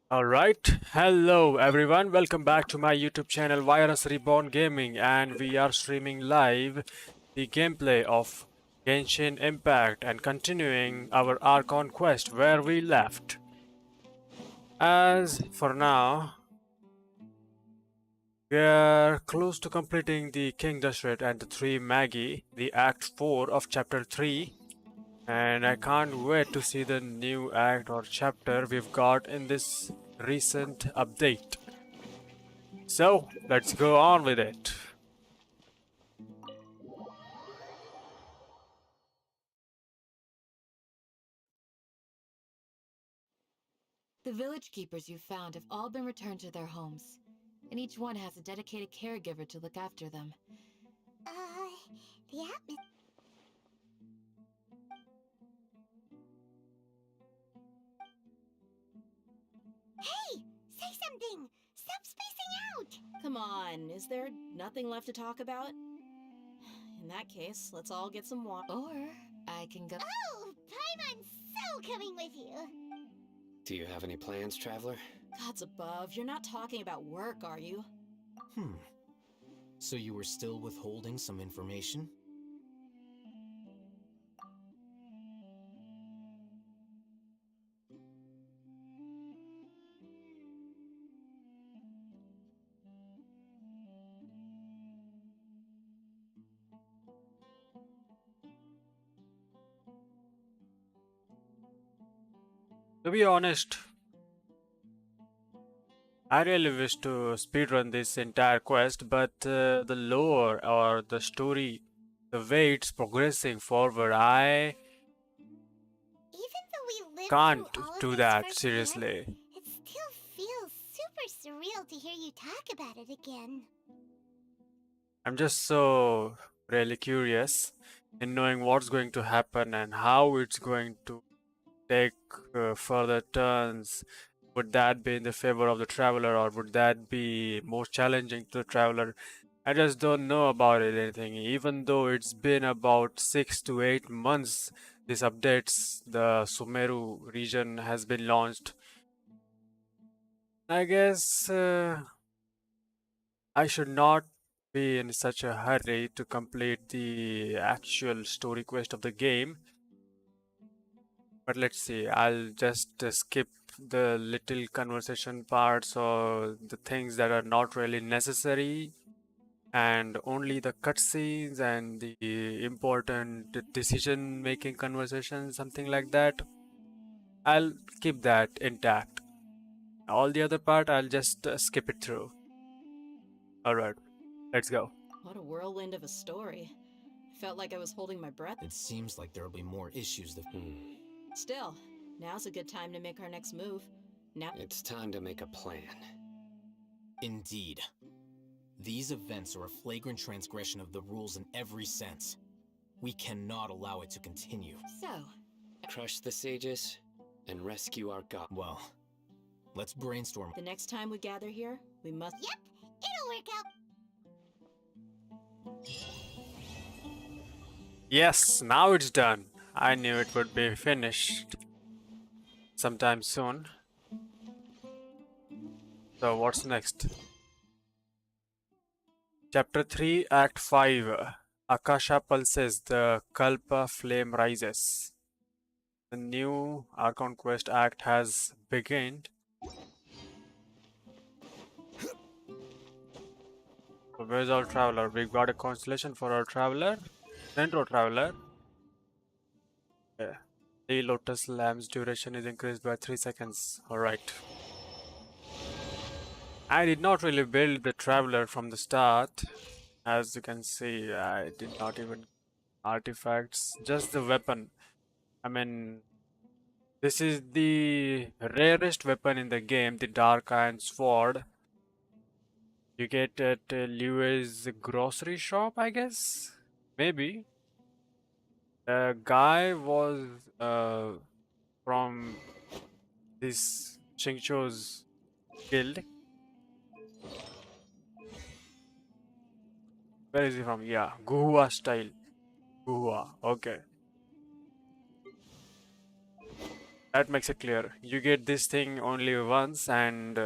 Alright, hello everyone, welcome back to my YouTube channel Virus Reborn Gaming, and we are streaming live the gameplay of Genshin Impact and continuing our Archon quest where we left. As for now, we are close to completing the King Dashret and the 3 Maggie, the Act 4 of Chapter 3, and I can't wait to see the new act or chapter we've got in this recent update. So, let's go on with it. The village keepers you found have all been returned to their homes, and each one has a dedicated caregiver to look after them. The atmosphere. Hey! Say something! Stop spacing out! Come on, is there nothing left to talk about? In that case, let's all get some water. Or I can go. Oh! Paimon's so coming with you! Do you have any plans, Traveler? Gods above, you're not talking about work, are you? So you were still withholding some information? To be honest, I really wish to speedrun this entire quest, but the lore or the story, the way it's progressing forward, I Even though we lived can't through all of do this that firsthand, seriously. it still feels super surreal to hear you talk about it again. I'm just so really curious in knowing what's going to happen and how it's going to take further turns. Would that be in the favor of the traveler, or would that be more challenging to the traveler? I just don't know about it anything. Even though it's been about 6 to 8 months, this updates, the Sumeru region has been launched. I guess I should not be in such a hurry to complete the actual story quest of the game. But let's see, I'll just skip the little conversation parts or the things that are not really necessary, and only the cutscenes and the important decision making conversations, something like that. I'll keep that intact. All the other part, I'll just skip it through. Alright, let's go. What a whirlwind of a story. I felt like I was holding my breath. It seems like there'll be more issues than... Still, now's a good time to make our next move. Now. It's time to make a plan. Indeed. These events are a flagrant transgression of the rules in every sense. We cannot allow it to continue. So, Crush the sages and rescue our god. Well, let's brainstorm. the next time we gather here, we must. Yep, it'll work out. Yes, now it's done. I knew it would be finished sometime soon. So what's next? Chapter 3, Act 5. Akasha pulses, the Kalpa flame rises. The new Archon quest act has begun. So where's our traveler? We've got a constellation for our traveler. Centro traveler. Yeah. The lotus lamp's duration is increased by 3 seconds. Alright. I did not really build the traveler from the start. As you can see, I did not even artifacts, just the weapon. I mean, this is the rarest weapon in the game, the Dark Iron Sword. You get at Lewis grocery shop, I guess? Maybe. The guy was from this Chingcho's guild. Where is he from? Yeah, Guhua style. Guhua, okay. That makes it clear. You get this thing only once, and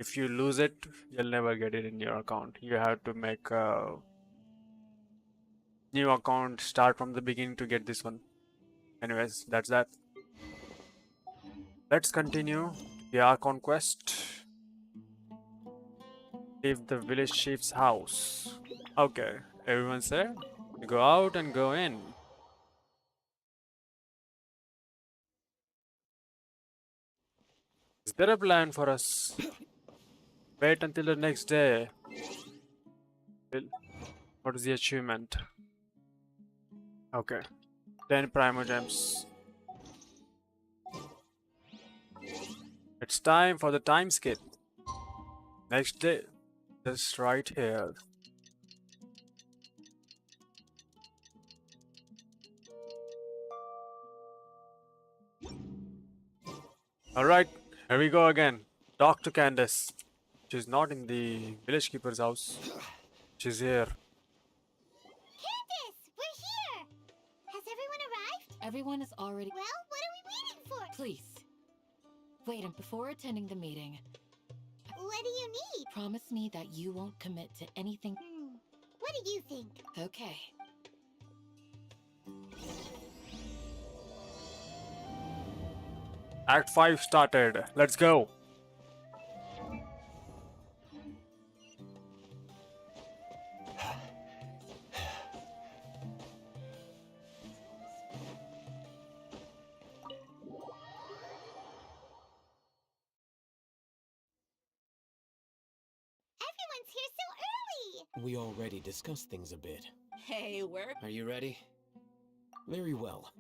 if you lose it, you'll never get it in your account. You have to make a new account, start from the beginning to get this one. Anyways, that's that. Let's continue the Archon quest. Leave the village chief's house. Okay, everyone's there. Go out and go in. Is there a plan for us? Wait until the next day. What is the achievement? Okay, 10 primogems. It's time for the time skip. Next day, just right here. Alright, here we go again. Talk to Candace. She's not in the village keeper's house. She's here. Candace, we're here! Has everyone arrived? Everyone is already. Well, what are we waiting for? Please. Wait, and before attending the meeting, What do you need? promise me that you won't commit to anything. What do you think? Okay. Act 5 started. Let's go. Everyone's here so early! We already discussed things a bit. Hey, we're Are you ready? Very well.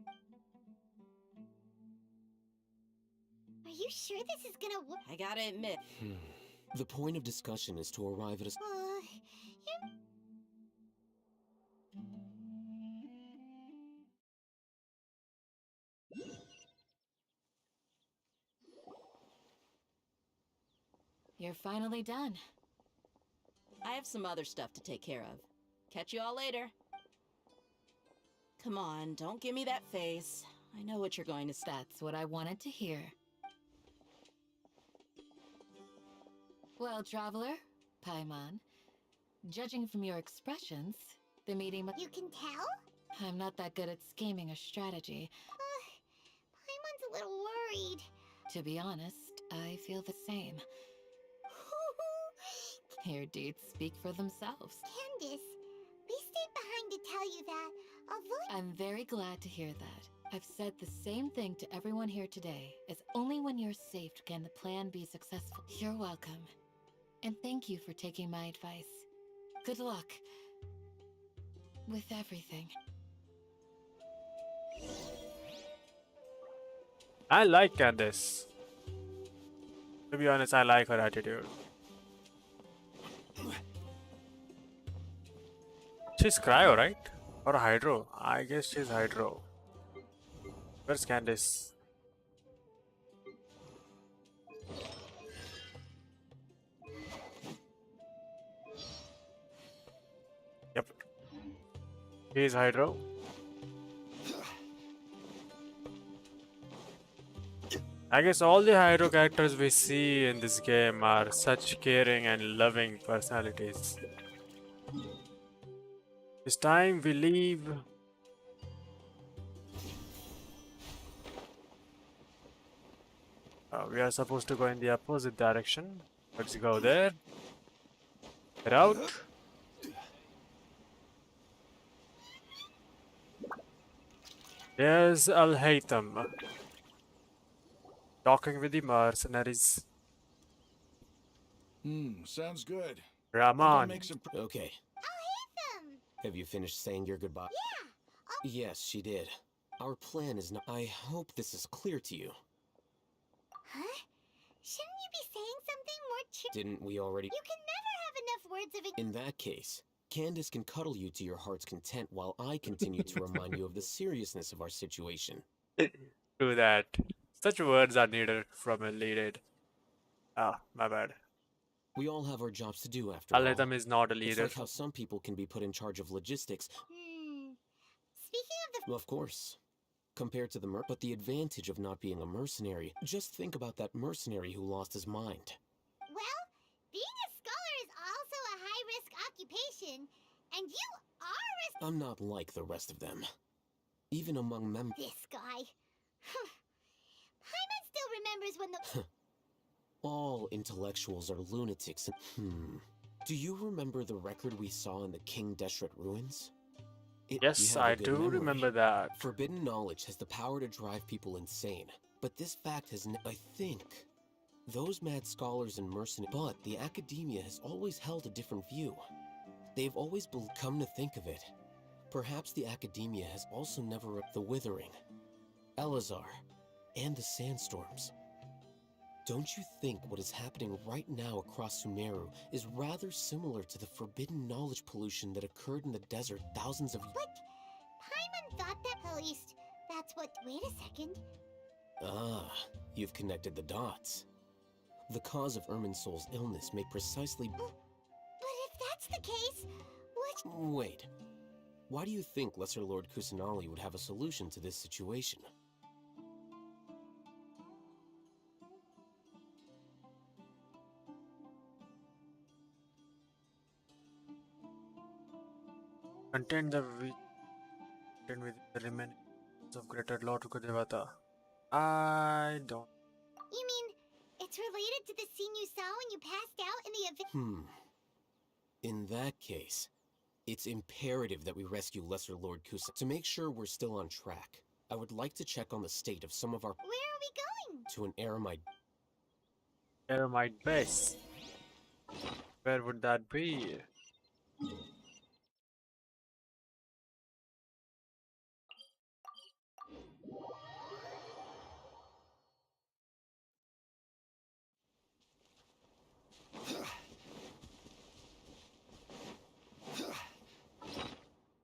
Are you sure this is gonna work? I gotta admit, The point of discussion is to arrive at a... You're finally done. I have some other stuff to take care of. Catch you all later. Come on, don't give me that face. I know what you're going to say. That's what I wanted to hear. Well, traveler, Paimon, judging from your expressions, the meeting. You can tell? I'm not that good at scheming or strategy. Paimon's a little worried. To be honest, I feel the same. Your deeds speak for themselves. Candace, we stayed behind to tell you that, although I'm very glad to hear that. I've said the same thing to everyone here today, as only when you're safe can the plan be successful. You're welcome. And thank you for taking my advice. Good luck. With everything. I like Candace. To be honest, I like her attitude. She's Cryo, right? Or Hydro? I guess she's Hydro. Where's Candace? Yep. He's Hydro. I guess all the Hydro characters we see in this game are such caring and loving personalities. It's time we leave. We are supposed to go in the opposite direction. Let's go there. Get out. There's Al Haytham. Talking with the mercenaries. Sounds good. Raman. Make some Okay. them. Have you finished saying your goodbye? Yes, she did. Our plan is not... I hope this is clear to you. Huh? Shouldn't you be saying something more Didn't we already... You can never have enough words of In that case, Candace can cuddle you to your heart's content while I continue to remind you of the seriousness of our situation. Do that. Such words are needed from a leader. Ah, my bad. We all have our jobs to do after all. Al-Haytham is not a It's leader. like how some people can be put in charge of logistics. Speaking of the Well, of course. compared to but the advantage of not being a mercenary, just think about that mercenary who lost his mind. Well, being a scholar is also a high-risk occupation, and you are I'm not like the rest of them. Even among members. this guy. Paimon still remembers when the... All intellectuals are lunatics and... Do you remember the record we saw in the King Deshret ruins? You Yes, have a I good do memory. remember that. Forbidden knowledge has the power to drive people insane, but this fact has I think those mad scholars and mercenaries, but the academia has always held a different view. They've always come to think of it. Perhaps the academia has also never the Withering, Elazar, and the sandstorms. Don't you think what is happening right now across Sumeru is rather similar to the forbidden knowledge pollution that occurred in the desert thousands of years? But Paimon thought that... At least, that's what... Wait a second. Ah, you've connected the dots. The cause of Irminsul's illness may precisely... But if that's the case, what... Wait. Why do you think Lesser Lord Kusanali would have a solution to this situation? Contain the contain with the remaining of Greater Lord Devata. I don't. You mean, it's related to the scene you saw when you passed out in the event... In that case, it's imperative that we rescue Lesser Lord Kusa. To make sure we're still on track, I would like to check on the state of some of our... Where are we going? to an Aramite... Eremite base. Where would that be?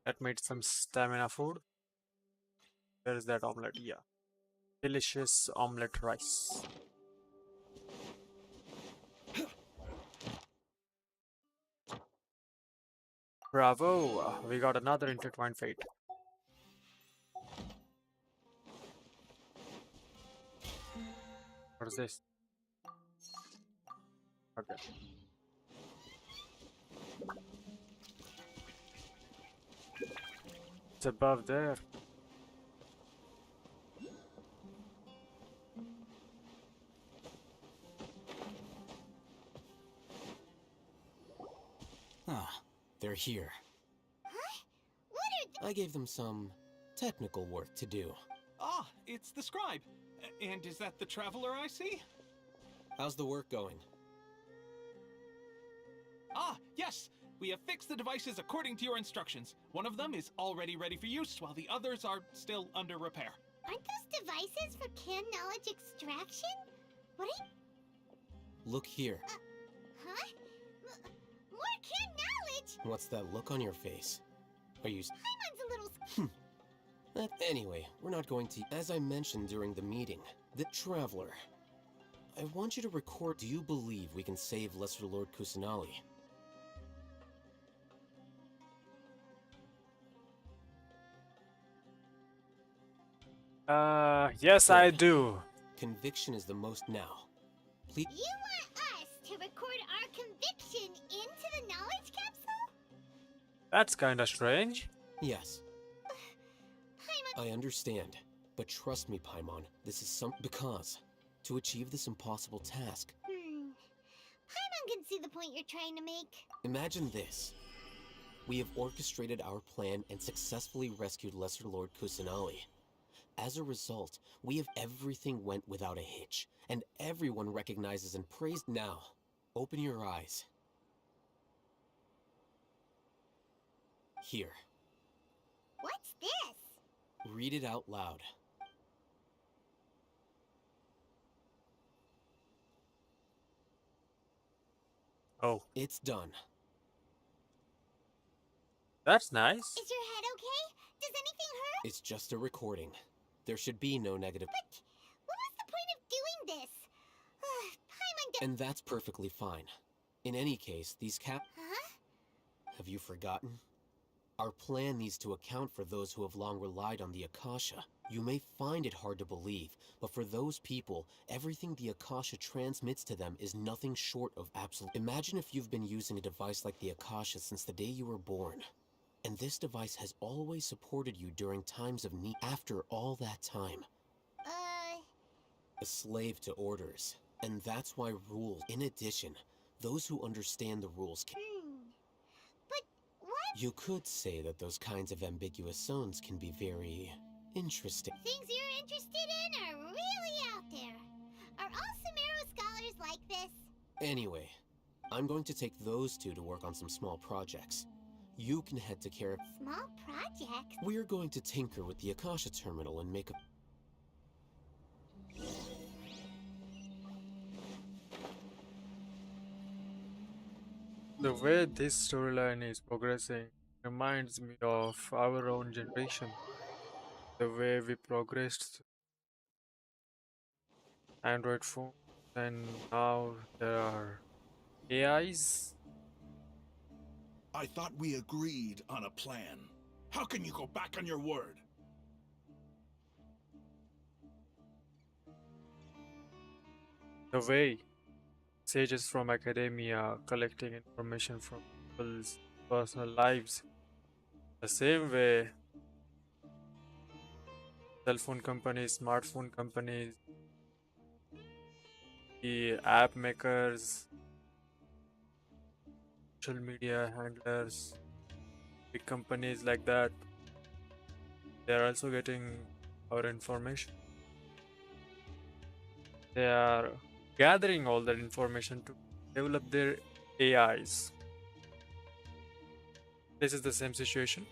That made some stamina food. Where is that omelette? Yeah. Delicious omelette rice. Bravo! We got another intertwined fate. What is this? Okay. It's above there. Ah, they're here. Huh? What are... I gave them some technical work to do. Ah, it's the scribe. And is that the traveler I see? How's the work going? Ah, yes! We have fixed the devices according to your instructions. One of them is already ready for use, while the others are still under repair. Aren't those devices for canned knowledge extraction? What are you... Look here. Huh? More canned knowledge? What's that look on your face? Are you... Paimon's a little... Anyway, we're not going to... As I mentioned during the meeting, the Traveler. I want you to record... Do you believe we can save Lesser Lord Kusanali? Yes, I do. Conviction is the most now. Please... You want us to record our conviction into the knowledge capsule? That's kinda strange. Yes, Paimon... I understand. But trust me, Paimon, this is because to achieve this impossible task... Paimon can see the point you're trying to make. Imagine this. We have orchestrated our plan and successfully rescued Lesser Lord Kusanali. As a result, we have everything went without a hitch, and everyone recognizes and praised. Now, open your eyes. Here, What's this? read it out loud. Oh, It's done. that's nice. Is your head okay? Does anything hurt? It's just a recording. There should be no negative... But what was the point of doing this? Paimon... And that's perfectly fine. In any case, these Huh? Have you forgotten? Our plan needs to account for those who have long relied on the Akasha. You may find it hard to believe, but for those people, everything the Akasha transmits to them is nothing short of absolute. Imagine if you've been using a device like the Akasha since the day you were born. And this device has always supported you during times of need. After all that time, a slave to orders. And that's why rules. In addition, those who understand the rules can. But what? You could say that those kinds of ambiguous zones can be very interesting. Things you're interested in are really out there. Are all Sumeru scholars like this? Anyway, I'm going to take those two to work on some small projects. You can head to Care. Small projects? We're going to tinker with the Akasha terminal and make a. The way this storyline is progressing reminds me of our own generation. The way we progressed Android phone and now there are AIs. I thought we agreed on a plan. How can you go back on your word? The way sages from academia collecting information from people's personal lives. The same way cell phone companies, smartphone companies, the app makers, social media handlers, big companies like that, they're also getting our information. They are gathering all that information to develop their AIs. This is the same situation.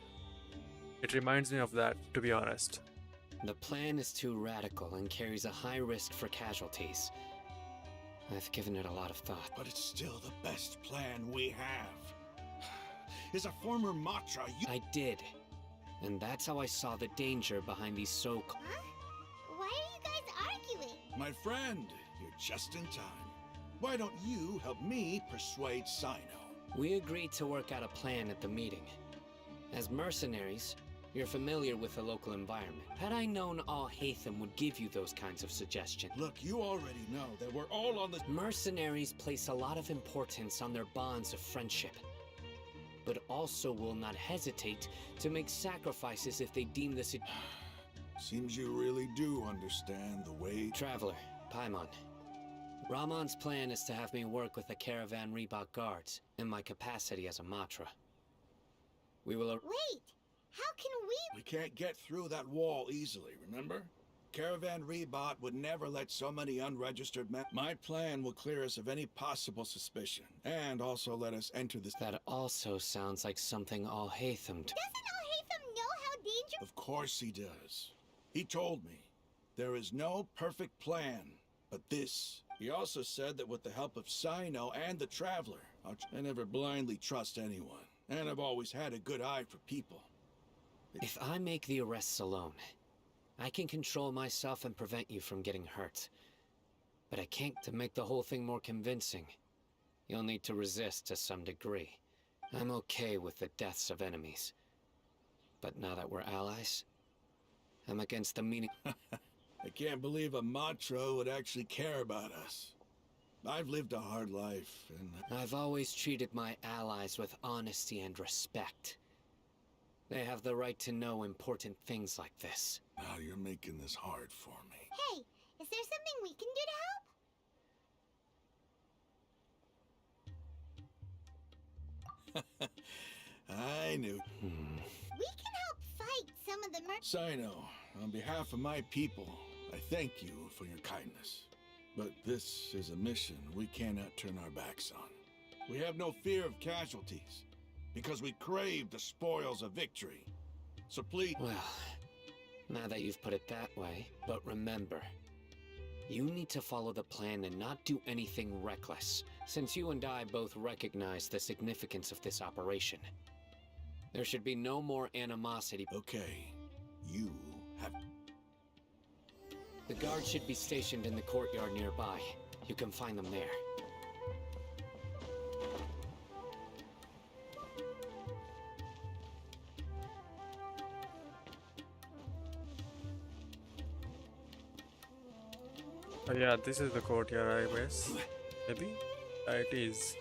It reminds me of that, to be honest. The plan is too radical and carries a high risk for casualties. I've given it a lot of thought. But it's still the best plan we have. As a former Matra, you... I did. And that's how I saw the danger behind these so-called... Huh? Why are you guys arguing? My friend, you're just in time. Why don't you help me persuade Sino? We agreed to work out a plan at the meeting. As mercenaries, you're familiar with the local environment. Had I known Al-Haytham would give you those kinds of suggestions... Look, you already know that we're all on the... Mercenaries place a lot of importance on their bonds of friendship, but also will not hesitate to make sacrifices if they deem this... Seems you really do understand the way... Traveler, Paimon. Rahman's plan is to have me work with the Caravan Reebok guards in my capacity as a Matra. We will... Wait! How can we... We can't get through that wall easily, remember? Caravan Rebot would never let so many unregistered men... My plan will clear us of any possible suspicion, and also let us enter this... That also sounds like something Al-Haytham... Doesn't Al-Haytham know how dangerous... Of course he does. He told me. There is no perfect plan, but this. He also said that with the help of Sino and the Traveler, I never blindly trust anyone, and I've always had a good eye for people. If I make the arrests alone, I can control myself and prevent you from getting hurt. But I can't. To make the whole thing more convincing, you'll need to resist to some degree. I'm okay with the deaths of enemies. But now that we're allies, I'm against the meaning... I can't believe a Matra would actually care about us. I've lived a hard life, and... I've always treated my allies with honesty and respect. They have the right to know important things like this. Now you're making this hard for me. Hey, is there something we can do to help? I knew. We can help fight some of the Sino, on behalf of my people, I thank you for your kindness. But this is a mission we cannot turn our backs on. We have no fear of casualties, because we crave the spoils of victory. So please... Well, now that you've put it that way, but remember, you need to follow the plan and not do anything reckless, since you and I both recognize the significance of this operation. There should be no more animosity. Okay, you have... The guards should be stationed in the courtyard nearby. You can find them there. Oh yeah, this is the courtyard, I guess. Maybe? It is.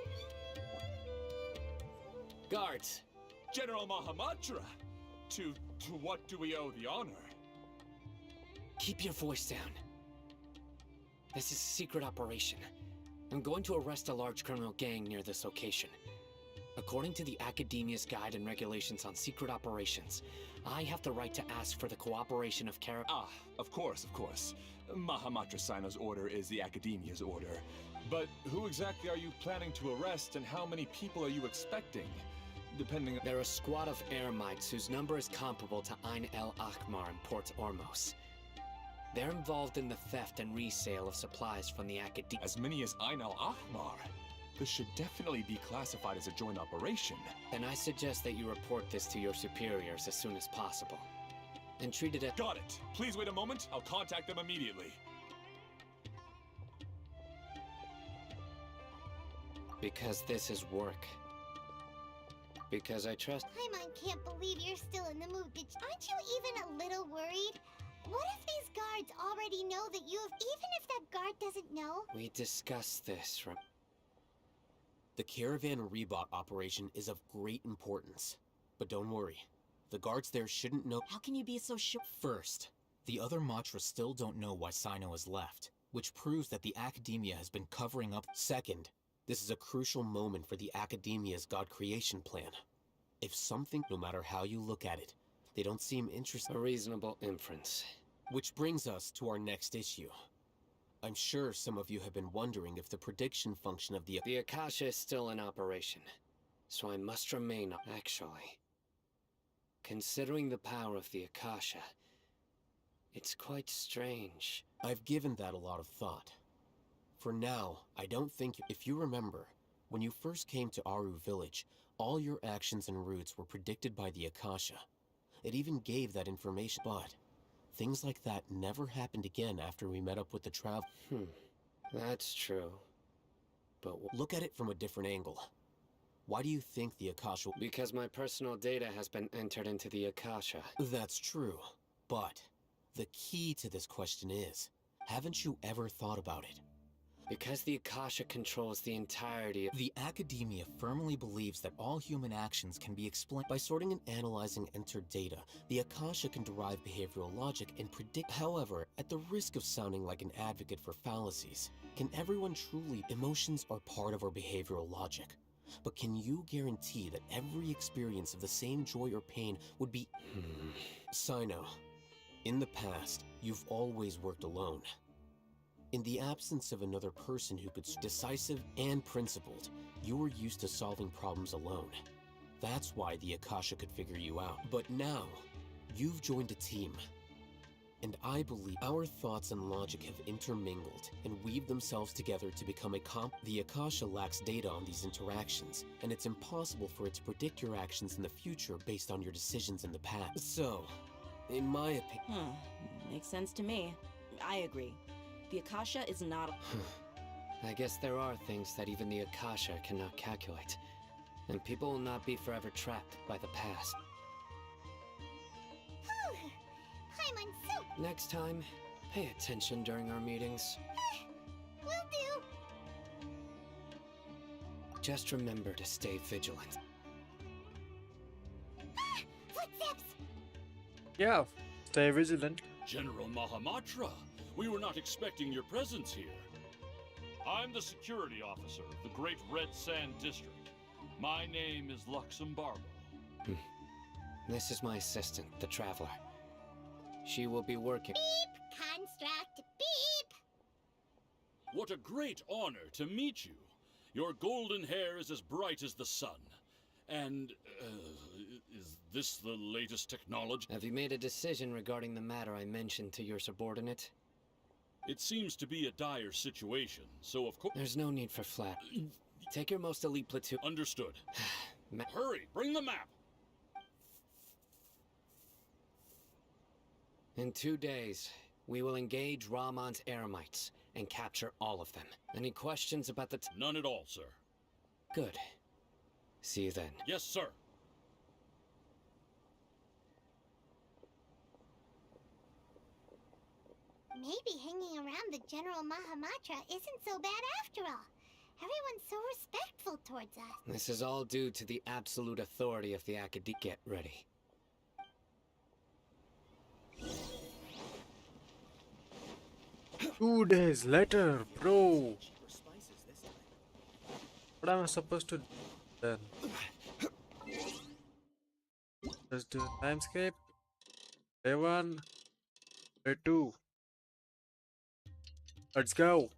Guards! General Mahamatra! To what do we owe the honor? Keep your voice down. This is a secret operation. I'm going to arrest a large criminal gang near this location. According to the Academia's Guide and Regulations on Secret Operations, I have the right to ask for the cooperation of Ah, of course. Mahamatra Sino's order is the Academia's order. But who exactly are you planning to arrest, and how many people are you expecting? Depending on... They're a squad of Eremites whose number is comparable to Ain el Akmar in Port Ormos. They're involved in the theft and resale of supplies from the Academia. As many as Ain al Ahmar? This should definitely be classified as a joint operation. Then I suggest that you report this to your superiors as soon as possible. And treat it as... Got it! Please wait a moment, I'll contact them immediately. Because this is work. Because I trust... Paimon can't believe you're still in the mood. Aren't you even a little worried? What if these guards already know that you've... Even if that guard doesn't know? We discussed this, The Caravan Rebot operation is of great importance. But don't worry, the guards there shouldn't know. How can you be so sure? First, the other Matra still don't know why Sino has left, which proves that the Academia has been covering up. Second, this is a crucial moment for the Academia's God creation plan. If something, no matter how you look at it, they don't seem interested. A reasonable inference. Which brings us to our next issue. I'm sure some of you have been wondering if the prediction function of the Akasha is still in operation, so I must remain. Actually, considering the power of the Akasha, it's quite strange. I've given that a lot of thought. For now, I don't think... If you remember, when you first came to Aru Village, all your actions and routes were predicted by the Akasha. It even gave that information, but things like that never happened again after we met up with the travel. That's true. But look at it from a different angle. Why do you think the Akasha... Because my personal data has been entered into the Akasha. That's true, but the key to this question is, haven't you ever thought about it? Because the Akasha controls the entirety of... The Academia firmly believes that all human actions can be explained by sorting and analyzing entered data. The Akasha can derive behavioral logic and predict. However, at the risk of sounding like an advocate for fallacies, can everyone truly... Emotions are part of our behavioral logic. But can you guarantee that every experience of the same joy or pain would be... Sino, in the past, you've always worked alone. In the absence of another person who could... Decisive and principled, you were used to solving problems alone. That's why the Akasha could figure you out. But now, you've joined a team. And I believe our thoughts and logic have intermingled and weaved themselves together to become The Akasha lacks data on these interactions, and it's impossible for it to predict your actions in the future based on your decisions in the past. So, in my opinion... Makes sense to me. I agree. The Akasha is not... I guess there are things that even the Akasha cannot calculate, and people will not be forever trapped by the past. Paimon Soup! Next time, pay attention during our meetings. Will do! Just remember to stay vigilant. Footsteps! Yeah, stay vigilant. General Mahamatra, we were not expecting your presence here. I'm the security officer of the Great Red Sand District. My name is Luxembargo. This is my assistant, the Traveler. She will be working... Beep! Construct! Beep! What a great honor to meet you. Your golden hair is as bright as the sun. And, is this the latest technology? Have you made a decision regarding the matter I mentioned to your subordinate? It seems to be a dire situation, so of course... There's no need for flat. Take your most elite platoon... Understood. Hurry, bring the map! In 2 days, we will engage Rahman's Eremites and capture all of them. Any questions about the... None at all, sir. Good. See you then. Yes, sir. Maybe hanging around the General Mahamatra isn't so bad after all. Everyone's so respectful towards us. This is all due to the absolute authority of the Academy. Get ready. 2 days later, bro. What am I supposed to do then? Let's do timescape. Day 1, day 2. Let's go.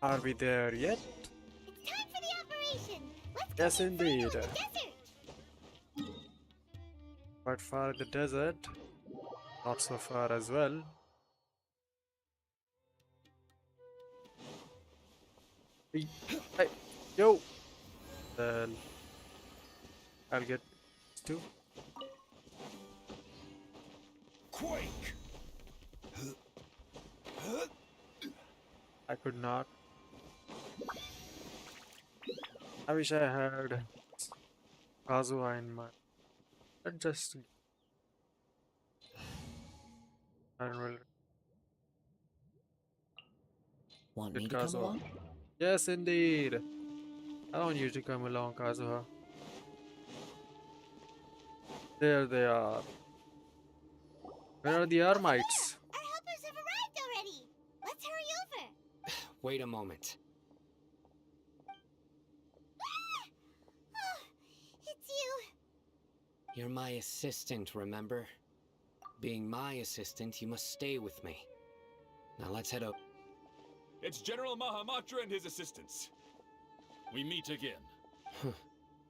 Are we there yet? It's time for the operation. Let's Yes, go indeed. in the desert. Quite far in the desert. Not so far as well. Hey, hey, yo! Then I'll get two. Quake! I could not. I wish I had Kazuha in mind. Let's just. I don't really. Want Get me to come Kazuha. along? Yes, indeed. I want you to come along, Kazuha. There they are. Where are the Armites? Our helpers have arrived already. Let's hurry over. Wait a moment. Oh, it's you. You're my assistant, remember? Being my assistant, you must stay with me. Now let's head up. It's General Mahamatra and his assistants. We meet again.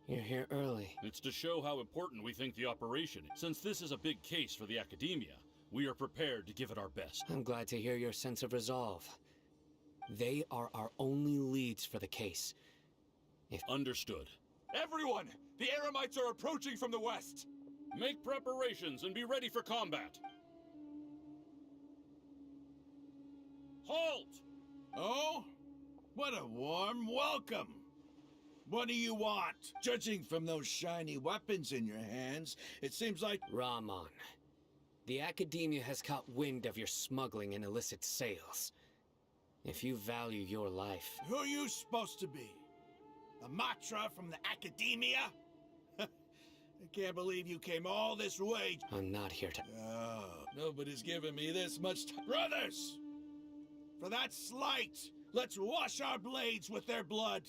You're here early. It's to show how important we think the operation is. Since this is a big case for the Academia, we are prepared to give it our best. I'm glad to hear your sense of resolve. They are our only leads for the case. Understood. Everyone! The Eremites are approaching from the west! Make preparations and be ready for combat. Halt! Oh? What a warm welcome! What do you want? Judging from those shiny weapons in your hands, it seems like... Rahman, the Academia has caught wind of your smuggling and illicit sales. If you value your life... Who are you supposed to be? A Matra from the Academia? I can't believe you came all this way. I'm not here to... Oh, nobody's given me this much time. Brothers! For that slight, let's wash our blades with their blood.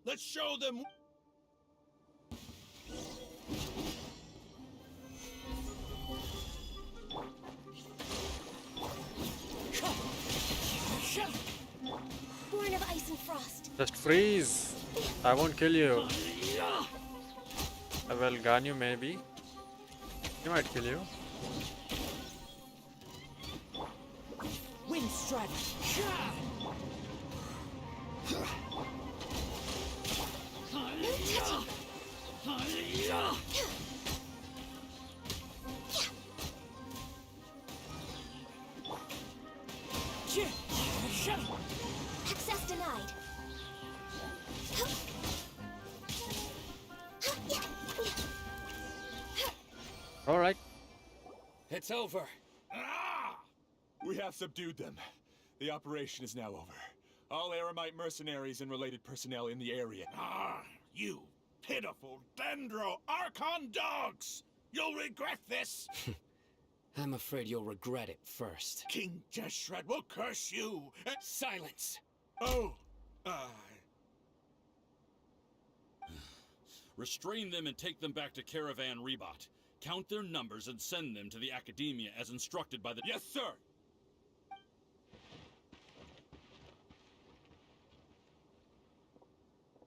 Let's show them... Born of ice and frost. Just freeze. I won't kill you. I will gun you maybe. He might kill you. Wind strike. No touching. Access denied. All right. It's over. Ah! We have subdued them. The operation is now over. All Eremite mercenaries and related personnel in the area. Ah, you pitiful Dendro Archon dogs! You'll regret this! I'm afraid you'll regret it first. King Jeshred will curse you! Silence! Oh, Restrain them and take them back to Caravan Rebot. Count their numbers and send them to the Academia as instructed by the... Yes, sir!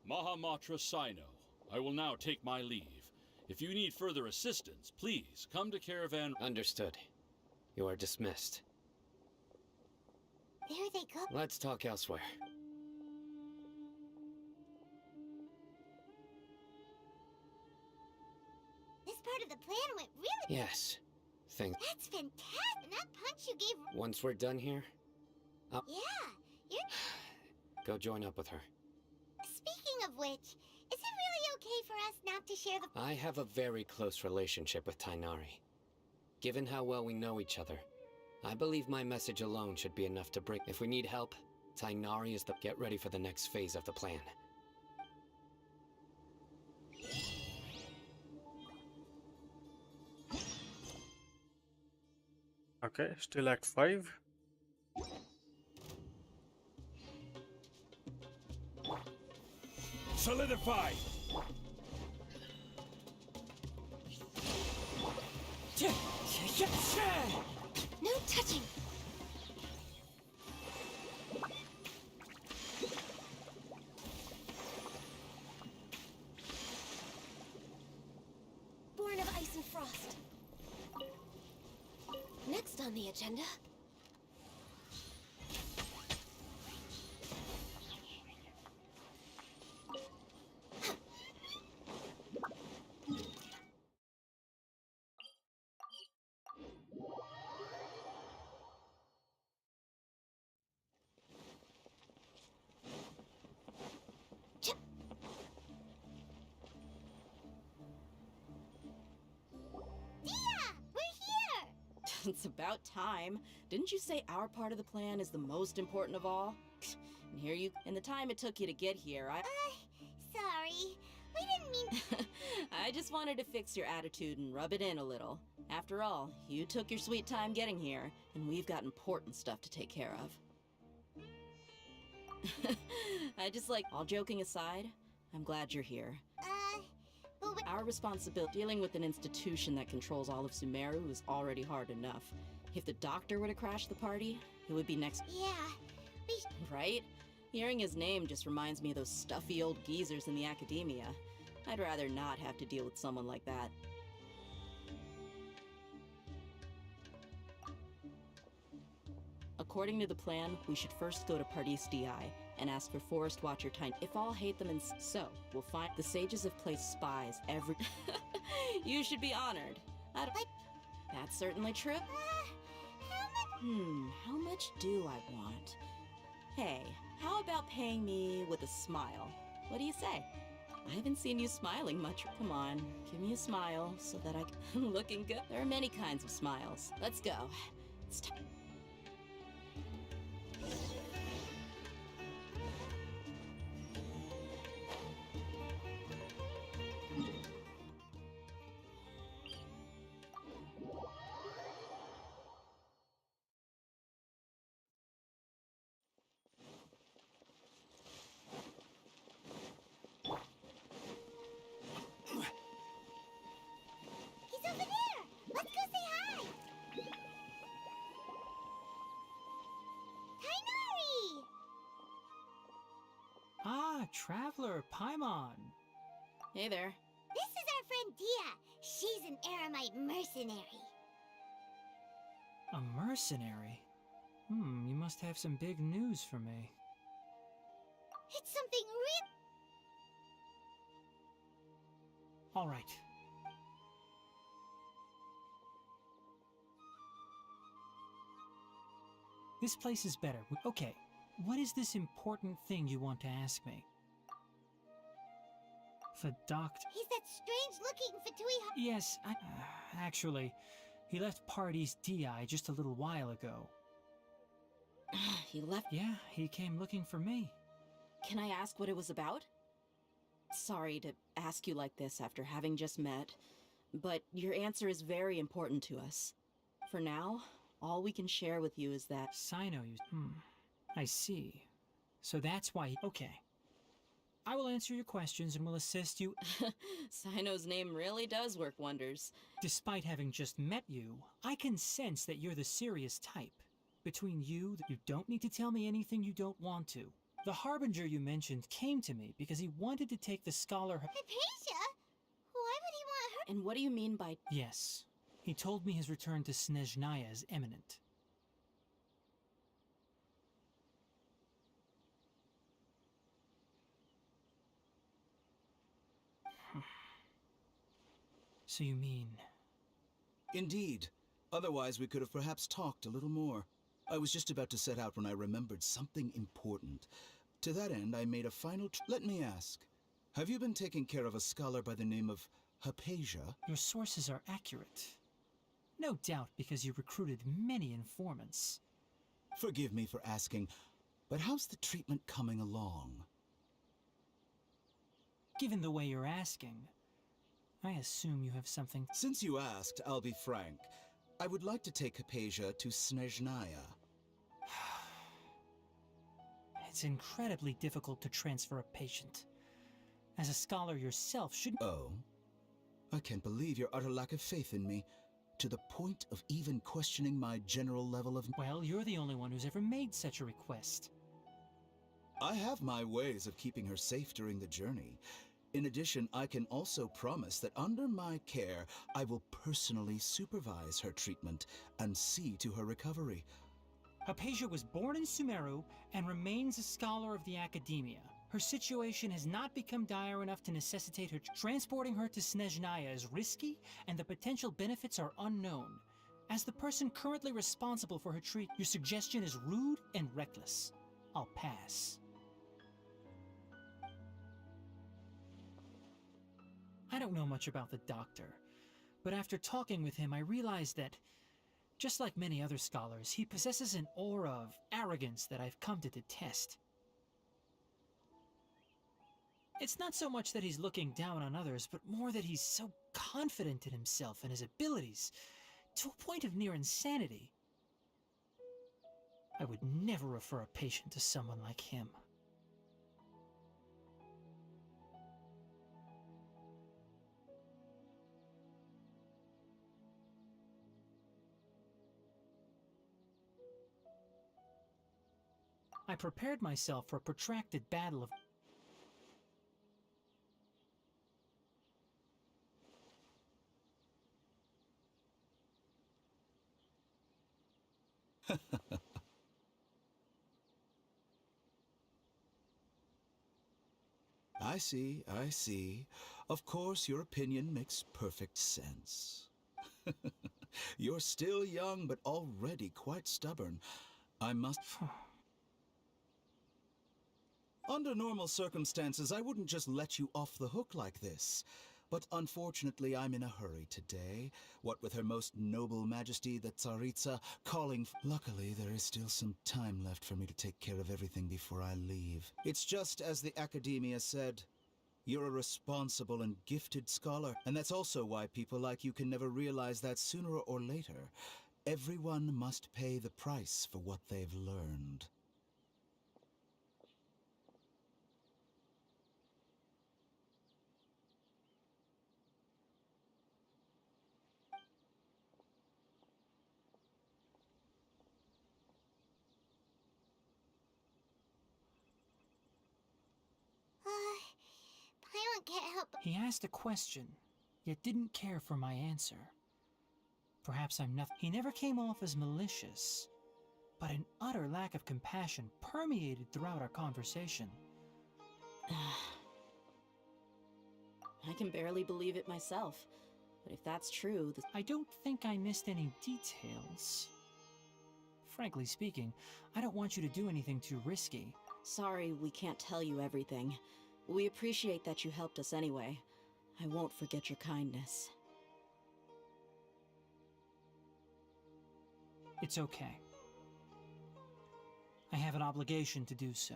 Mahamatra Sino, I will now take my leave. If you need further assistance, please come to Caravan... Understood. You are dismissed. There they go. Let's talk elsewhere. the plan went really... Yes. Thanks. That's fantastic! And that punch you gave... Once we're done here, Yeah, you're... go join up with her. Speaking of which, is it really okay for us not to share the... I have a very close relationship with Tainari. Given how well we know each other, I believe my message alone should be enough to bring... If we need help, Tainari is the... Get ready for the next phase of the plan. Okay, still Act 5. Solidify! No touching! Born of ice and frost. Next on the agenda... It's about time. Didn't you say our part of the plan is the most important of all? And here you... In the time it took you to get here, sorry. We didn't mean... I just wanted to fix your attitude and rub it in a little. After all, you took your sweet time getting here, and we've got important stuff to take care of. I just like... All joking aside, I'm glad you're here. but we... Our responsibility dealing with an institution that controls all of Sumeru is already hard enough. If the doctor were to crash the party, it would be next... Yeah, we... Right? Hearing his name just reminds me of those stuffy old geezers in the academia. I'd rather not have to deal with someone like that. According to the plan, we should first go to Pardis DI and ask for Forest Watcher Time. If all hate them and so, we'll find the sages have placed spies every... You should be honored. That's certainly true. How much do I want? Hey, how about paying me with a smile? What do you say? I haven't seen you smiling much. Come on, give me a smile so that I can... Looking good. There are many kinds of smiles. Let's go. It's time. He's over there! Let's go say hi! Tainari! Ah, Traveler, Paimon. Hey there. This is our friend Dia. She's an Aramite mercenary. A mercenary? You must have some big news for me. It's something real... All right. This place is better. Okay, what is this important thing you want to ask me? The doctor... He's that strange-looking Fatui... Yes, actually, he left Pardis DI just a little while ago. He left? Yeah, he came looking for me. Can I ask what it was about? Sorry to ask you like this after having just met, but your answer is very important to us. For now, all we can share with you is that... Sino used... I see. So that's why he... Okay. I will answer your questions and will assist you... Sino's name really does work wonders. Despite having just met you, I can sense that you're the serious type. Between you don't need to tell me anything you don't want to. The Harbinger you mentioned came to me because he wanted to take the scholar... Hypatia? Why would he want her? And what do you mean by... Yes. He told me his return to Snezhnaya is imminent. So you mean... Indeed. Otherwise, we could have perhaps talked a little more. I was just about to set out when I remembered something important. To that end, I made a final Let me ask, have you been taking care of a scholar by the name of Hypatia? Your sources are accurate. No doubt because you recruited many informants. Forgive me for asking, but how's the treatment coming along? Given the way you're asking, I assume you have something... Since you asked, I'll be frank. I would like to take Hypatia to Snezhnaya. It's incredibly difficult to transfer a patient. As a scholar yourself, shouldn't... Oh? I can't believe your utter lack of faith in me, to the point of even questioning my general level of... Well, you're the only one who's ever made such a request. I have my ways of keeping her safe during the journey. In addition, I can also promise that under my care, I will personally supervise her treatment and see to her recovery. Hypatia was born in Sumeru and remains a scholar of the Academia. Her situation has not become dire enough to necessitate her transporting her to Snezhnaya is risky, and the potential benefits are unknown. As the person currently responsible for her treatment, your suggestion is rude and reckless. I'll pass. I don't know much about the doctor, but after talking with him, I realized that, just like many other scholars, he possesses an aura of arrogance that I've come to detest. It's not so much that he's looking down on others, but more that he's so confident in himself and his abilities, to a point of near insanity. I would never refer a patient to someone like him. I prepared myself for a protracted battle of... I see, I see. Of course, your opinion makes perfect sense. You're still young, but already quite stubborn. I must... Under normal circumstances, I wouldn't just let you off the hook like this. But unfortunately, I'm in a hurry today. What with Her Most Noble Majesty, the Tsaritsa, calling... Luckily, there is still some time left for me to take care of everything before I leave. It's just as the Academia said. You're a responsible and gifted scholar. And that's also why people like you can never realize that sooner or later, everyone must pay the price for what they've learned. Paimon can't help... He asked a question, yet didn't care for my answer. Perhaps I'm nothing. He never came off as malicious, but an utter lack of compassion permeated throughout our conversation. I can barely believe it myself, but if that's true, I don't think I missed any details. Frankly speaking, I don't want you to do anything too risky. Sorry we can't tell you everything. We appreciate that you helped us anyway. I won't forget your kindness. It's okay. I have an obligation to do so.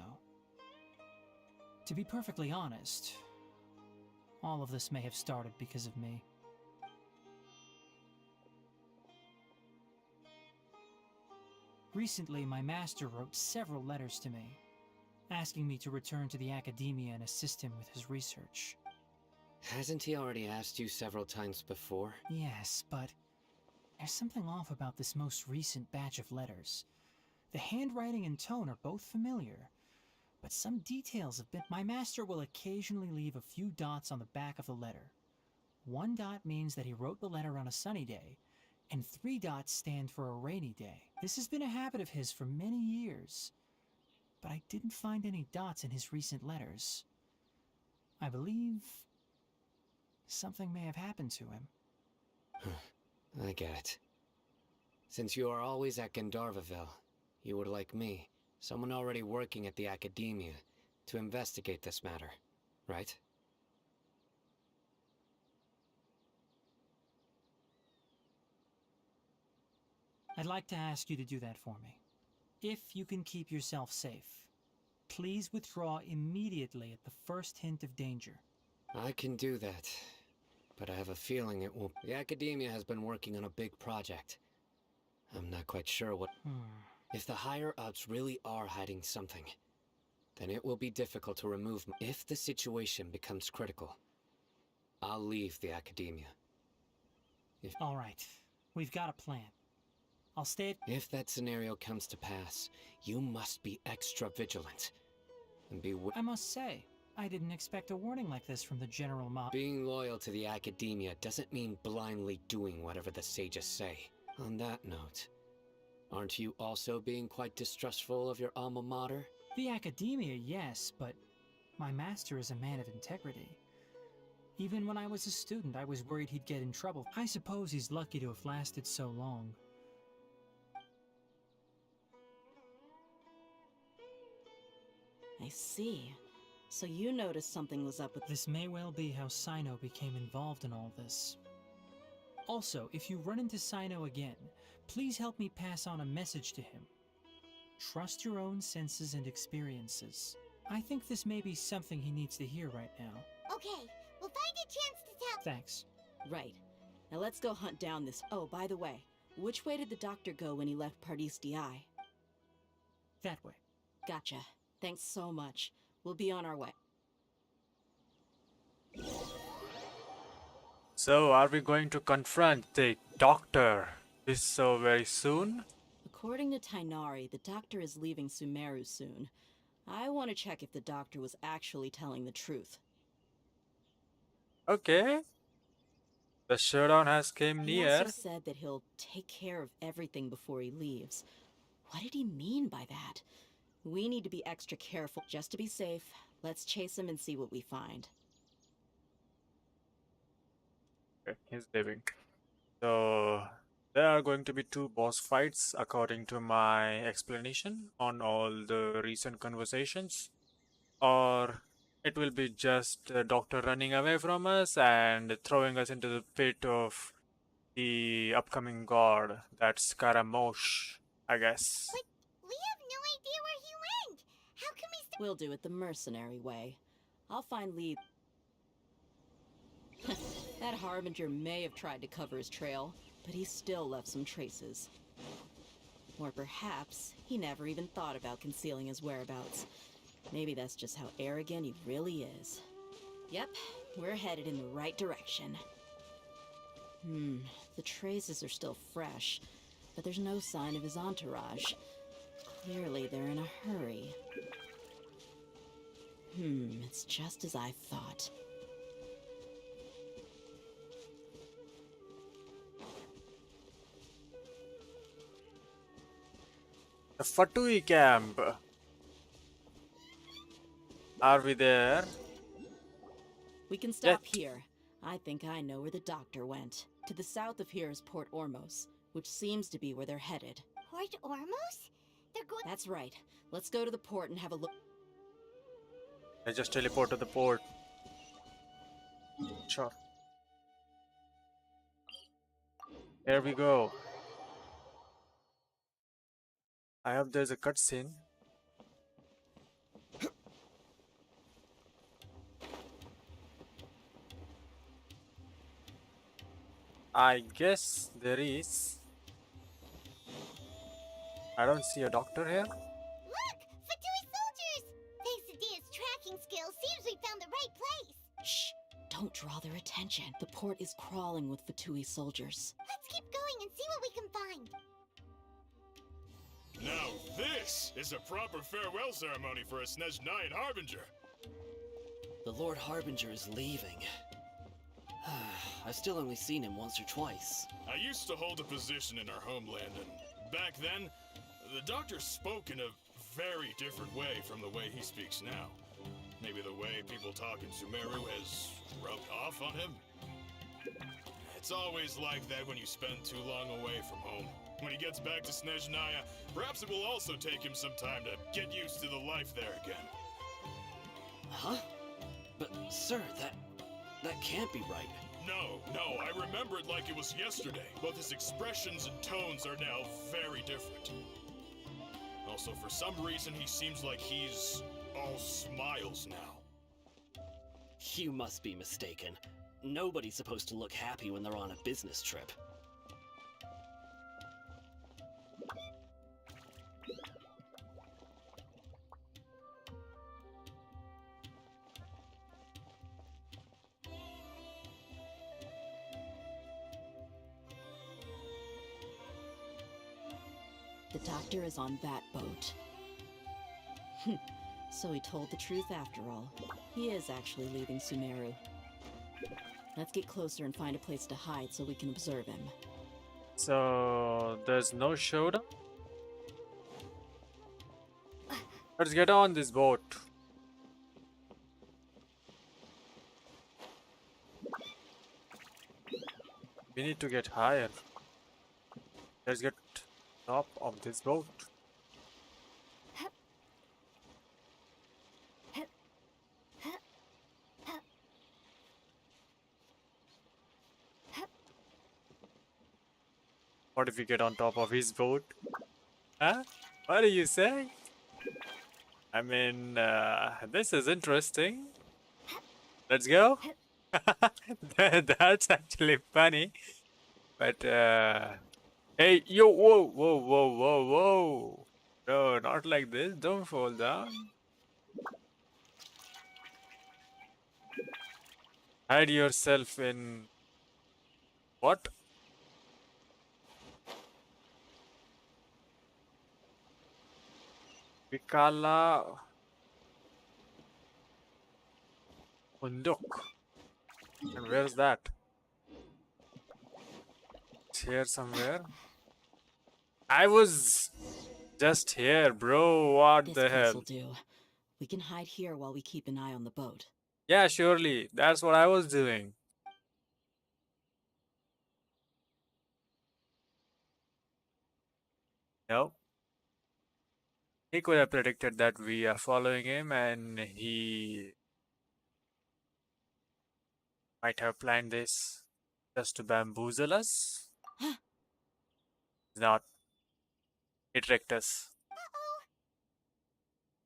To be perfectly honest, all of this may have started because of me. Recently, my master wrote several letters to me, asking me to return to the Academia and assist him with his research. Hasn't he already asked you several times before? Yes, but there's something off about this most recent batch of letters. The handwriting and tone are both familiar, but some details have been... My master will occasionally leave a few dots on the back of the letter. One dot means that he wrote the letter on a sunny day, and 3 dots stand for a rainy day. This has been a habit of his for many years, but I didn't find any dots in his recent letters. I believe something may have happened to him. I get it. Since you are always at Gandharvaville, you would like me, someone already working at the Academia, to investigate this matter, right? I'd like to ask you to do that for me. If you can keep yourself safe, please withdraw immediately at the first hint of danger. I can do that, but I have a feeling it won't. The Academia has been working on a big project. I'm not quite sure what... If the higher-ups really are hiding something, then it will be difficult to remove... If the situation becomes critical, I'll leave the Academia. All right, we've got a plan. I'll stay at... If that scenario comes to pass, you must be extra vigilant. And be... I must say, I didn't expect a warning like this from the General Being loyal to the Academia doesn't mean blindly doing whatever the sages say. On that note, aren't you also being quite distrustful of your alma mater? The Academia, yes, but my master is a man of integrity. Even when I was a student, I was worried he'd get in trouble. I suppose he's lucky to have lasted so long. I see. So you noticed something was up with... This may well be how Sino became involved in all this. Also, if you run into Sino again, please help me pass on a message to him. Trust your own senses and experiences. I think this may be something he needs to hear right now. Okay, we'll find a chance to tell. Thanks. Right. Now let's go hunt down this... Oh, by the way, which way did the doctor go when he left Pardis DI? That way. Gotcha. Thanks so much. We'll be on our way. So, are we going to confront the doctor this so very soon? According to Tainari, the doctor is leaving Sumeru soon. I want to check if the doctor was actually telling the truth. Okay. The showdown has came He near. also said that he'll take care of everything before he leaves. What did he mean by that? We need to be extra careful. Just to be safe, let's chase him and see what we find. Okay, he's leaving. So, there are going to be 2 boss fights according to my explanation on all the recent conversations. Or it will be just the doctor running away from us and throwing us into the pit of the upcoming god. That's Karamosh, I guess. But we have no idea where he went. How can we... We'll do it the mercenary way. I'll find Lee. That Harbinger may have tried to cover his trail, but he still left some traces. Or perhaps he never even thought about concealing his whereabouts. Maybe that's just how arrogant he really is. Yep, we're headed in the right direction. The traces are still fresh, but there's no sign of his entourage. Clearly they're in a hurry. It's just as I thought. The Fatui camp. Are we there? We can stop here. I think I know where the doctor went. To the south of here is Port Ormos, which seems to be where they're headed. Port Ormos? They're going... That's right. Let's go to the port and have a look. I just teleport to the port. Sure. Here we go. I hope there's a cutscene. I guess there is. I don't see a doctor here. Look! Fatui soldiers! Thanks to Dia's tracking skills, seems we found the right place. Shh! Don't draw their attention. The port is crawling with Fatui soldiers. Let's keep going and see what we can find. Now this is a proper farewell ceremony for a Snezhnaya Harbinger. The Lord Harbinger is leaving. I've still only seen him once or twice. I used to hold a position in our homeland, and back then, the doctor spoke in a very different way from the way he speaks now. Maybe the way people talk in Sumeru has rubbed off on him? It's always like that when you spend too long away from home. When he gets back to Snezhnaya, perhaps it will also take him some time to get used to the life there again. Huh? But, sir, that can't be right. No, I remember it like it was yesterday. Both his expressions and tones are now very different. Also, for some reason, he seems like he's all smiles now. You must be mistaken. Nobody's supposed to look happy when they're on a business trip. The doctor is on that boat. So he told the truth after all. He is actually leaving Sumeru. Let's get closer and find a place to hide so we can observe him. So there's no showdown? Let's get on this boat. We need to get higher. Let's get top of this boat. What if we get on top of his boat? Huh? What do you say? I mean, this is interesting. Let's go. That's actually funny. But, hey, yo, whoa, whoa, whoa, whoa, whoa. No, not like this. Don't fall down. Hide yourself in... What? Vikala Unduk. And where's that? It's here somewhere. I was just here, bro. What This the place hell? will do. We can hide here while we keep an eye on the boat. Yeah, surely. That's what I was doing. No. He could have predicted that we are following him and he might have planned this just to bamboozle us. Not. He tricked us.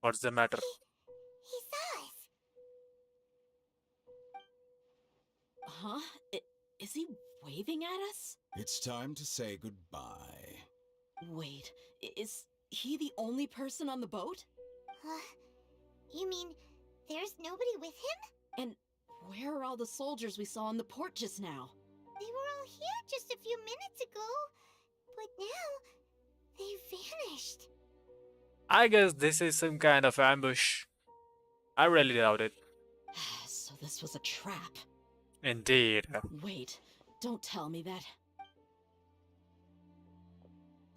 What's the matter? He saw us. Huh? Is he waving at us? It's time to say goodbye. Wait, is he the only person on the boat? You mean there's nobody with him? And where are all the soldiers we saw on the port just now? They were all here just a few minutes ago. But now, they vanished. I guess this is some kind of ambush. I really doubt it. So this was a trap. Indeed. Wait, don't tell me that.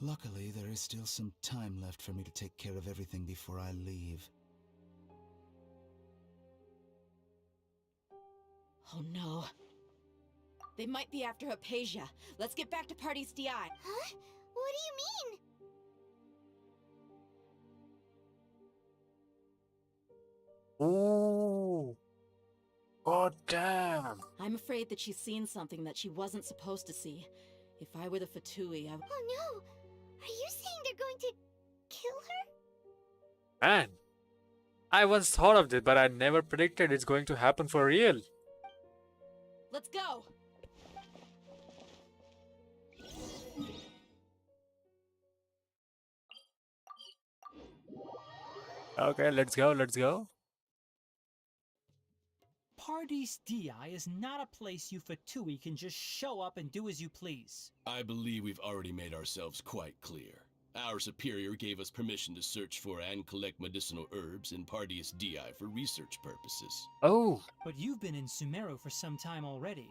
Luckily, there is still some time left for me to take care of everything before I leave. Oh no. They might be after Hypatia. Let's get back to Party's DI. Huh? What do you mean? Ooh. God damn. I'm afraid that she's seen something that she wasn't supposed to see. If I were the Fatui, I... Oh no! Are you saying they're going to kill her? Man. I once thought of this, but I never predicted it's going to happen for real. Let's go! Okay, let's go, let's go. Party's DI is not a place you Fatui can just show up and do as you please. I believe we've already made ourselves quite clear. Our superior gave us permission to search for and collect medicinal herbs in Party's DI for research purposes. Oh. But you've been in Sumeru for some time already.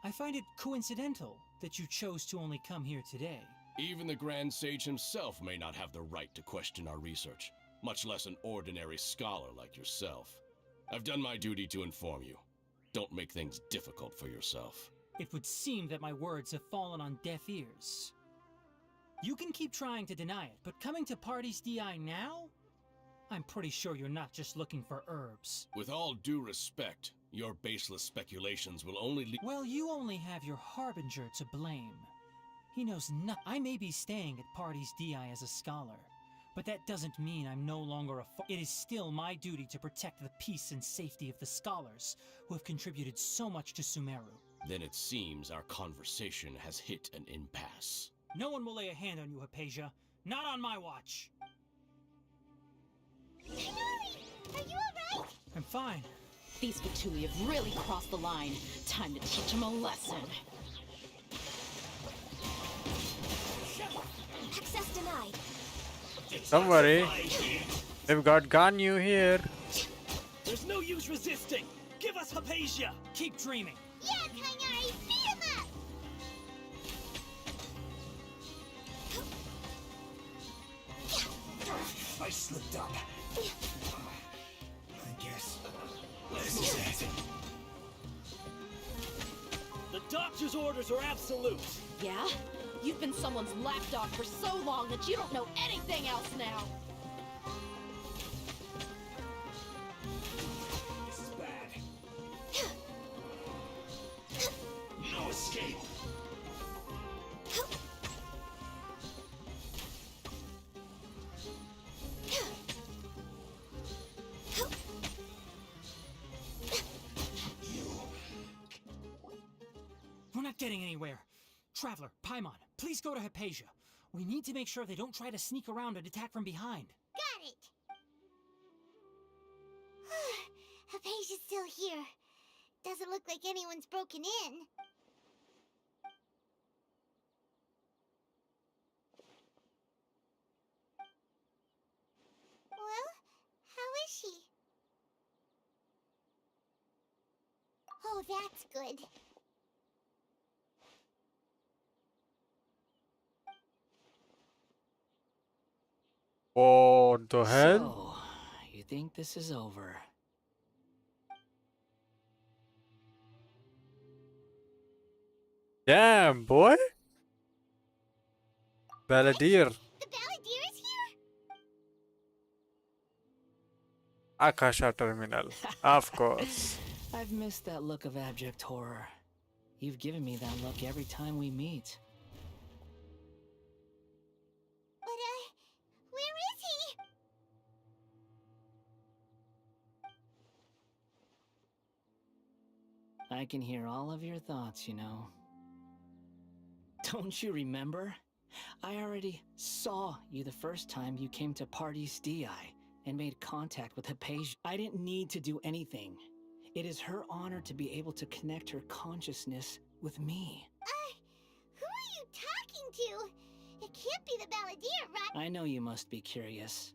I find it coincidental that you chose to only come here today. Even the Grand Sage himself may not have the right to question our research, much less an ordinary scholar like yourself. I've done my duty to inform you. Don't make things difficult for yourself. It would seem that my words have fallen on deaf ears. You can keep trying to deny it, but coming to Party's DI now? I'm pretty sure you're not just looking for herbs. With all due respect, your baseless speculations will only lead— Well, you only have your Harbinger to blame. He knows nothing. I may be staying at Party's DI as a scholar, but that doesn't mean I'm no longer a It is still my duty to protect the peace and safety of the scholars who have contributed so much to Sumeru. Then it seems our conversation has hit an impasse. No one will lay a hand on you, Hypatia. Not on my watch. Tenari, are you alright? I'm fine. These Fatui have really crossed the line. Time to teach them a lesson. Access denied. Don't worry. They've got Ganyu here. There's no use resisting. Give us Hypatia. Keep dreaming. Yeah, Tenari, beat him up! I slipped up. I guess this is it. The doctor's orders are absolute. Yeah? You've been someone's lapdog for so long that you don't know anything else now. This is bad. No escape. We're not getting anywhere. Traveler, Paimon, please go to Hypatia. We need to make sure they don't try to sneak around and attack from behind. Got it! Hypatia's still here. Doesn't look like anyone's broken in. Well, how is she? Oh, that's good. What the hell? So, you think this is over? Damn, boy. Balladeer. The Balladeer is here? Akasha Terminal. Of course. I've missed that look of abject horror. You've given me that look every time we meet. But, where is he? I can hear all of your thoughts, you know. Don't you remember? I already saw you the first time you came to Party's DI and made contact with Hypatia. I didn't need to do anything. It is her honor to be able to connect her consciousness with me. Who are you talking to? It can't be the Balladeer, right? I know you must be curious.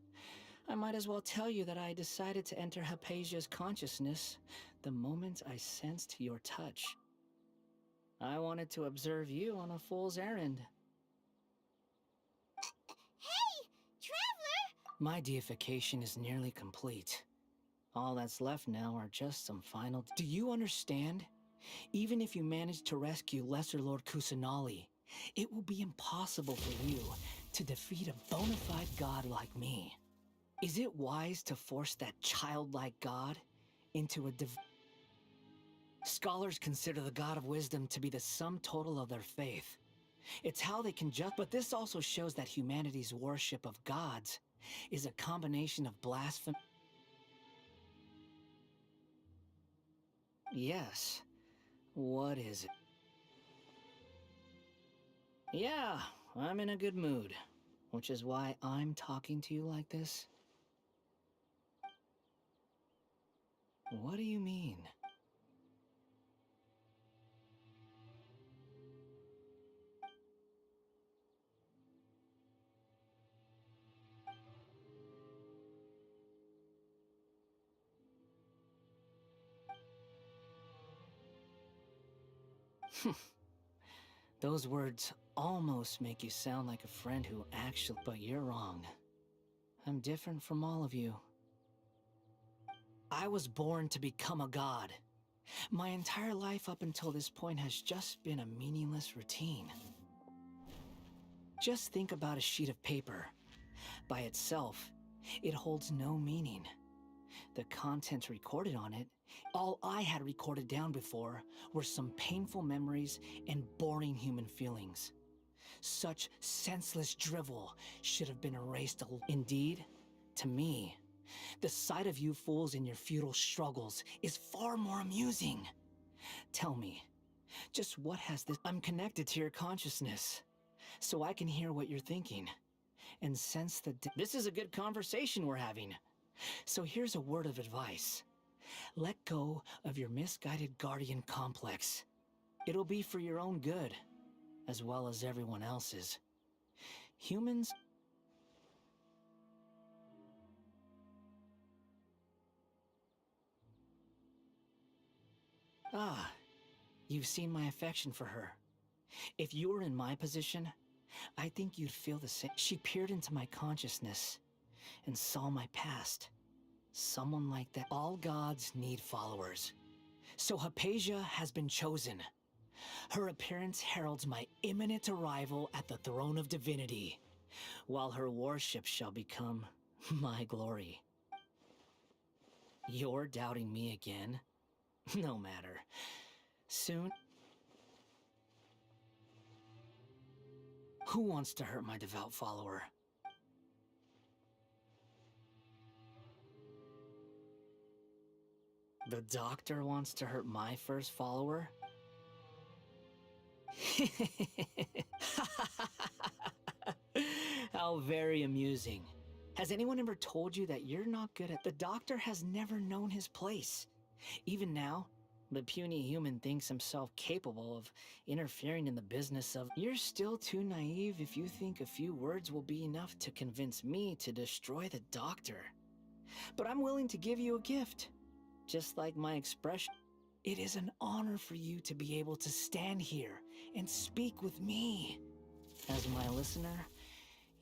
I might as well tell you that I decided to enter Hypatia's consciousness the moment I sensed your touch. I wanted to observe you on a fool's errand. Hey, Traveler! My deification is nearly complete. All that's left now are just some final— Do you understand? Even if you manage to rescue Lesser Lord Kusanali, it will be impossible for you to defeat a bona fide god like me. Is it wise to force that childlike god into a Scholars consider the god of wisdom to be the sum total of their faith. It's how they can but this also shows that humanity's worship of gods is a combination of blasphemy. Yes. What is it? Yeah, I'm in a good mood, which is why I'm talking to you like this. What do you mean? Those words almost make you sound like a friend who actually— But you're wrong. I'm different from all of you. I was born to become a god, My entire life up until this point has just been a meaningless routine. Just think about a sheet of paper. By itself, it holds no meaning. The contents recorded on it, all I had recorded down before, were some painful memories and boring human feelings. Such senseless drivel should have been erased. Indeed, to me, the sight of you fools in your futile struggles is far more amusing. Tell me, just what has this... I'm connected to your consciousness, so I can hear what you're thinking, and sense the... This is a good conversation we're having. So here's a word of advice. Let go of your misguided guardian complex. It'll be for your own good, as well as everyone else's. Humans... Ah, you've seen my affection for her. If you were in my position, I think you'd feel the same. She peered into my consciousness and saw my past. Someone like that. All gods need followers. So Hypatia has been chosen. Her appearance heralds my imminent arrival at the throne of divinity, while her worship shall become my glory. You're doubting me again? No matter. Soon... Who wants to hurt my devout follower? The doctor wants to hurt my first follower? How very amusing. Has anyone ever told you that you're not good at... The doctor has never known his place. Even now, the puny human thinks himself capable of interfering in the business of... You're still too naive if you think a few words will be enough to convince me to destroy the doctor. But I'm willing to give you a gift. Just like my expression. It is an honor for you to be able to stand here and speak with me. As my listener,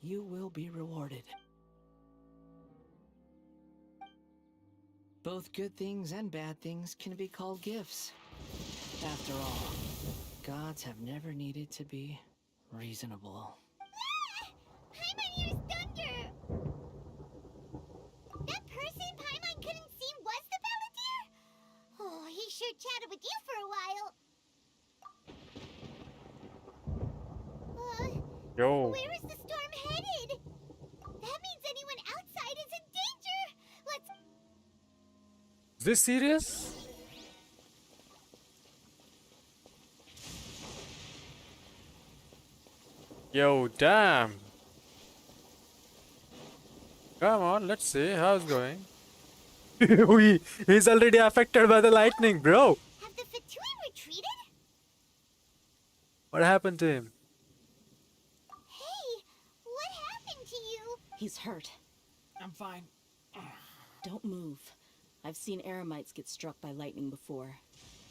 you will be rewarded. Both good things and bad things can be called gifts. After all, gods have never needed to be reasonable. Paimon used thunder! That person Paimon couldn't see was the Balladeer? Oh, he sure chatted with you for a while. Yo. Where is the storm headed? That means anyone outside is in danger! Let's... Is this serious? Yo, damn. Come on, let's see how it's going. He's already affected by the lightning, bro. Have the Fatui retreated? What happened to him? Hey, what happened to you? He's hurt. I'm fine. Don't move. I've seen Eremites get struck by lightning before.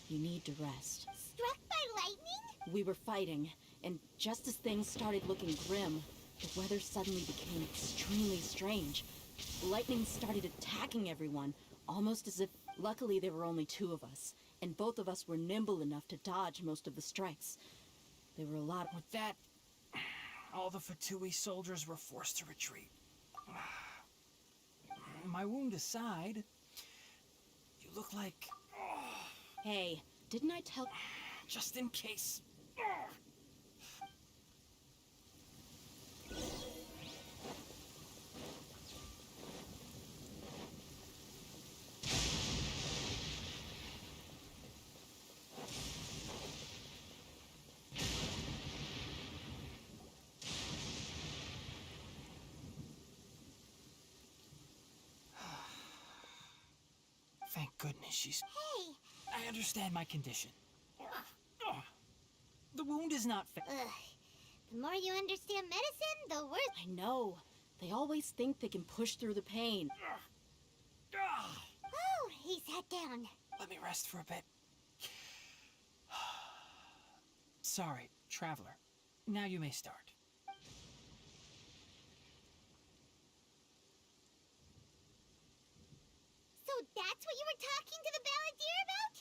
You need to rest. Struck by lightning? We were fighting, and just as things started looking grim, the weather suddenly became extremely strange. Lightning started attacking everyone, almost as if... Luckily, there were only two of us, and both of us were nimble enough to dodge most of the strikes. There were a lot... With that, all the Fatui soldiers were forced to retreat. My wound aside, you look like... Hey, didn't I tell... Just in case. Thank goodness she's... Hey! I understand my condition. The wound is not The more you understand medicine, the worse... I know. They always think they can push through the pain. Oh, he sat down. Let me rest for a bit. Sorry, traveler. Now you may start. So that's what you were talking to the Balladeer about?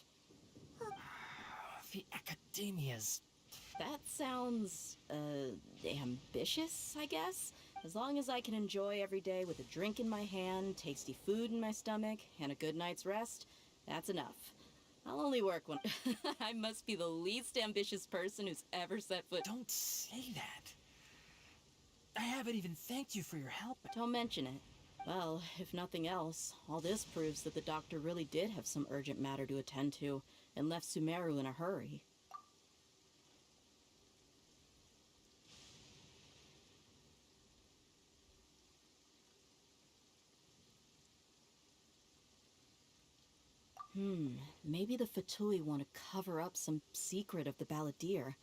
academia's... That sounds, ambitious, I guess? As long as I can enjoy every day with a drink in my hand, tasty food in my stomach, and a good night's rest, that's enough. I'll only work when... I must be the least ambitious person who's ever set foot... Don't say that. I haven't even thanked you for your help. Don't mention it. Well, if nothing else, all this proves that the doctor really did have some urgent matter to attend to, and left Sumeru in a hurry. Maybe the Fatui want to cover up some secret of the Balladeer.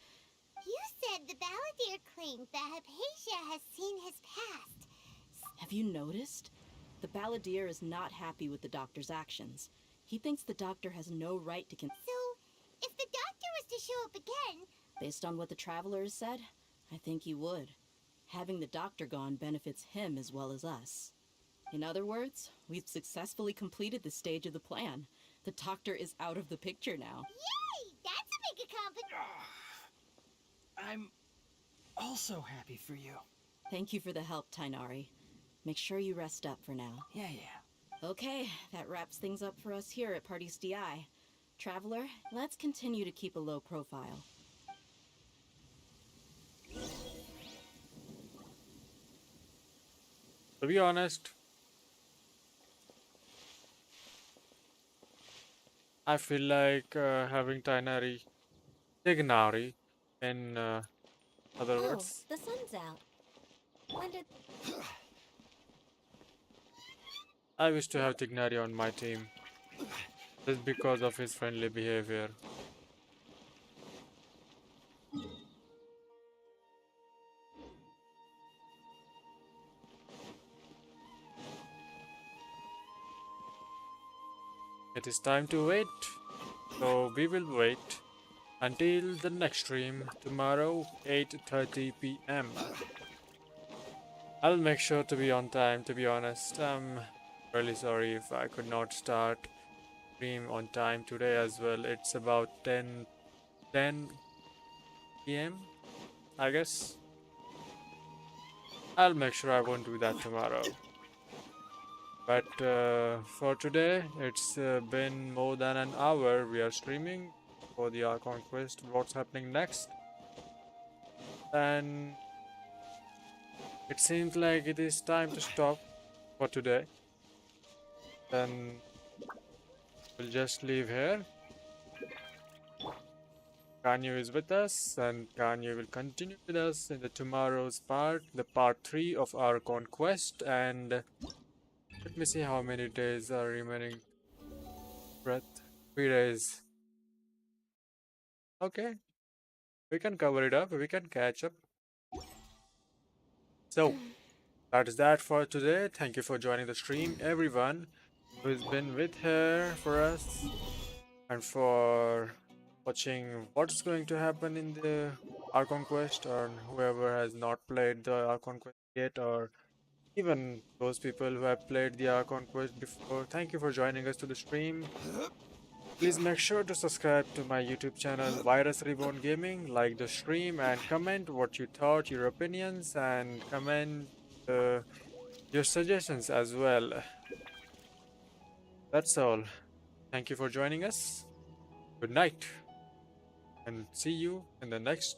You said the Balladeer claimed that Hypatia has seen his past. Have you noticed? The Balladeer is not happy with the doctor's actions. He thinks the doctor has no right to So, if the doctor was to show up again... Based on what the Traveler has said, I think he would. Having the doctor gone benefits him as well as us. In other words, we've successfully completed this stage of the plan. The doctor is out of the picture now. Yay! That's a big accomplishment! I'm also happy for you. Thank you for the help, Tainari. Make sure you rest up for now. Yeah. Okay, that wraps things up for us here at Party's DI. Traveler, let's continue to keep a low profile. To be honest, I feel like having Tignari in other words. The sun's out. When did... I wish to have Tignari on my team, just because of his friendly behavior. It is time to wait, so we will wait until the next stream tomorrow 8:30 p.m. I'll make sure to be on time, to be honest. I'm really sorry if I could not start stream on time today as well. It's about 10 p.m. I guess. I'll make sure I won't do that tomorrow. But for today, it's been more than an hour we are streaming for the Archon quest. What's happening next? And it seems like it is time to stop for today. Then we'll just leave here. Kanyu is with us, and Kanyu will continue with us in the tomorrow's part, the part 3 of Archon quest. And let me see how many days are remaining. Breath. 3 days. Okay. We can cover it up. We can catch up. So, that is that for today. Thank you for joining the stream, everyone who's been with here for us, and for watching what's going to happen in the Archon quest, or whoever has not played the Archon quest yet, or even those people who have played the Archon quest before. Thank you for joining us to the stream. Please make sure to subscribe to my YouTube channel, Virus Reborn Gaming, like the stream, and comment what you thought, your opinions, and comment your suggestions as well. That's all. Thank you for joining us. Good night, and see you in the next